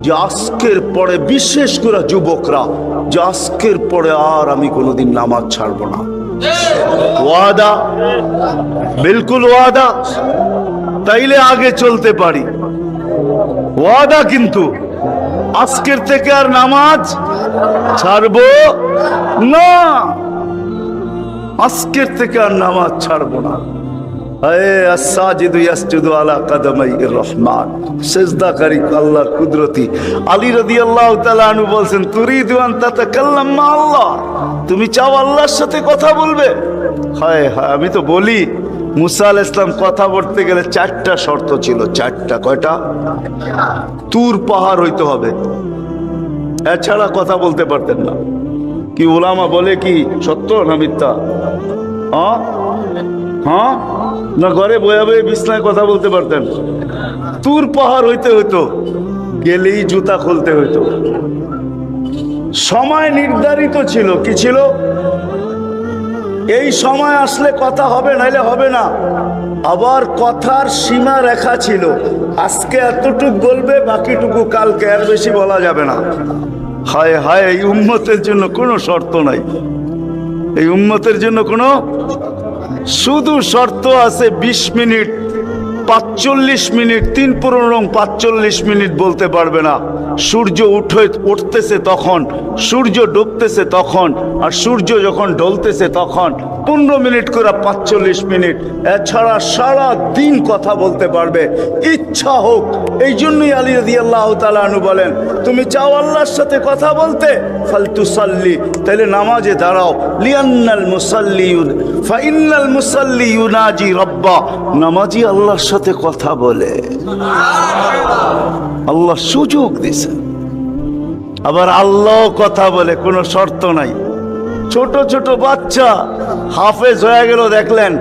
যে আজকের পরে, বিশেষ করে যুবকরা, যে আজকের পরে আর আমি কোনোদিন নামাজ ছাড়বো না। ওয়াদা, বিলকুল ওয়াদা, তাইলে আগে চলতে পারি। ওয়াদা কিন্তু আজকের থেকে আর নামাজ ছাড়বো না, আজকের থেকে আর নামাজ ছাড়বো না। আল্লাহর কুদরতি। আলী রাদিয়াল্লাহু তাআলা আনহু বলছেন, তুরিদু আন তাতাকাল্লাম মা আল্লাহ, তুমি চাও আল্লাহর সাথে কথা বলবে? হায় হায়, আমি তো বলি মুসা আলাইহিস সালাম কথা বলতে গেলে 4টা শর্ত ছিল। 4টা, কয়টা? তুর পাহাড় হইতে হবে, এছাড়া কথা বলতে পারতেন না। কি উলামা বলে কি সত্য না মিথ্যা? হ্যাঁ না, ঘরে বয়ে বয়ে বিছনায় কথা বলতে পারতেন? তুর পাহাড় হইতে হইতো, গেলেই জুতা খুলতে হইতো। সময় নির্ধারিত ছিল, কি ছিল? এই সময় আসলে কথা হবে, নাইলে হবে না। আবার কথার সীমা রেখা ছিল, আজকে এতটুকু বলবে, বাকিটুকু কালকে, আর বেশি বলা যাবে না। হায় হায়, এই উম্মতের জন্য কোনো শর্ত নাই, এই উম্মতের জন্য কোনো শুধু শর্ত আছে 20 মিনিট, 45 মিনিট, 3-45 মিনিট বলতে পারবে না। সূর্য উঠতেছে তখন, সূর্য ডুবতেছে তখন, আর সূর্য যখন ঢলতেছে তখন 15 মিনিট করে 45 মিনিট। এছাড়া সারা দিন কথা বলতে পারবে, ইচ্ছা হোক। এই জন্যই আলী রাদিয়াল্লাহু তাআলা আনহু বলেন, তুমি চাও আল্লাহর সাথে কথা বলতে, ফালতুসাল্লি, তাহলে নামাজে দাঁড়াও। লিআন্নাল মুসাল্লিউন ফাইন্নাল মুসাল্লি ইউনাজি রাব্বা, নামাজি আল্লাহর সাথে কথা বলে। আল্লাহ সুযোগ দিছে, আবার আল্লাহ কথা বলে, কোনো শর্ত নাই। ছোট ছোট বাচ্চা হাফেজ হয়ে গেল, দেখলেন,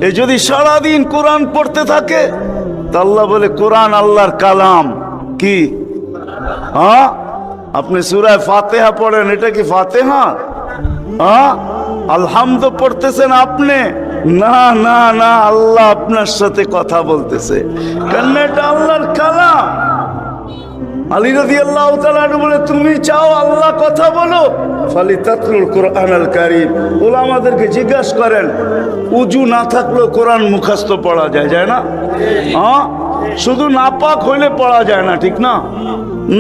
এ যদি সারাদিন কোরআন পড়তে থাকে, তা আল্লাহ বলে কোরআন আল্লাহর কালাম। কি? হ্যাঁ, আপনি সূরা ফাতিহা পড়েন, এটা কি ফাতিহা? হ্যাঁ, আলহামদু পড়তেছেন আপনি? না না না, আল্লাহ আপনার সাথে কথা বলতেছে, কারণ এটা আল্লাহর কালাম। আলী রাদিয়াল্লাহু তাআলা বলে, তুমি চাও আল্লাহ কথা বলো, ফালিতাতলুল কুরআনাল কারীম। উলামাদেরকে জিজ্ঞাসা করেন, উজু না থাকলেও কোরআন মুখস্থ পড়া যায়, যায় না? হ্যাঁ, শুধু নাপাক হইলে পড়া যায় না, ঠিক না?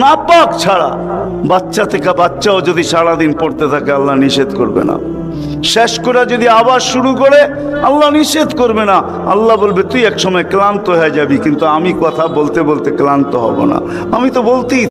নাপাক ছাড়া বাচ্চা থেকে বাচ্চাও যদি সারাদিন পড়তে থাকে, আল্লাহ নিষেধ করবে না। শেষ করে যদি আবার শুরু করে, আল্লাহ নিষেধ করবে না। আল্লাহ বলবে, তুই এক সময় ক্লান্ত হয়ে যাবি, কিন্তু আমি কথা বলতে বলতে ক্লান্ত হব না, আমি তো বলতেই